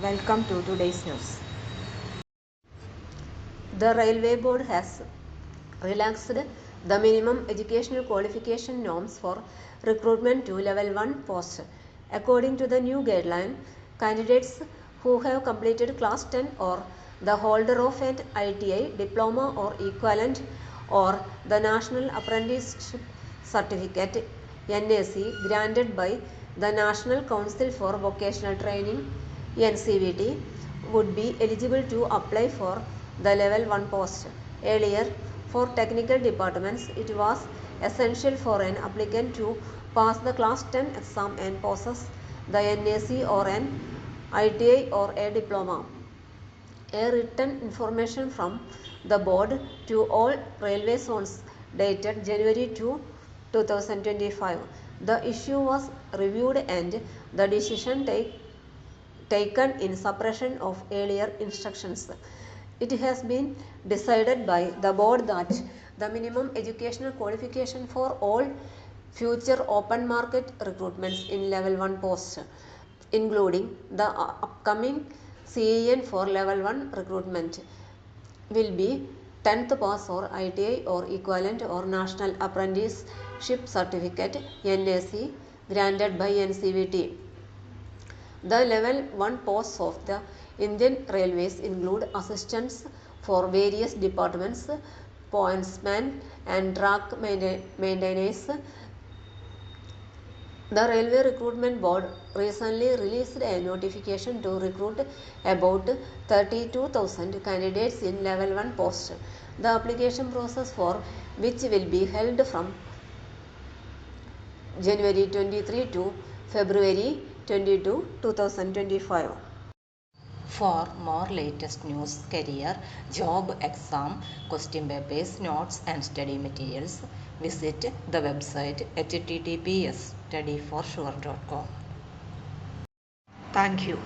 Welcome to today's news. The Railway Board has relaxed the minimum educational qualification norms for recruitment to Level 1 posts. According to the new guideline, candidates who have completed Class 10 or the holder of an ITI diploma or equivalent or the National Apprenticeship Certificate (NAC) granted by the National Council for Vocational Training (NCVT) would be eligible to apply for the Level 1 post. Earlier, for technical departments, it was essential for an applicant to pass the Class 10 exam and possess the NAC or an ITI or a diploma. A written information from the board to all railway zones dated January 2, 2025. The issue was reviewed and the decision taken in suppression of earlier instructions. It has been decided by the board that the minimum educational qualification for all future open market recruitments in Level 1 posts, including the upcoming CEN for Level 1 recruitment, will be 10th pass or ITI or equivalent or National Apprenticeship Certificate (NAC) granted by NCVT. The Level 1 posts of the Indian Railways include assistants for various departments, pointsmen and track maintainers. The Railway Recruitment Board recently released a notification to recruit about 32,000 candidates in Level 1 posts. The application process for which will be held from January 23 to February 22, 2025. For more latest news, career, job, exam, question papers, notes and study materials, visit the website https://studyforsure.com. Thank you.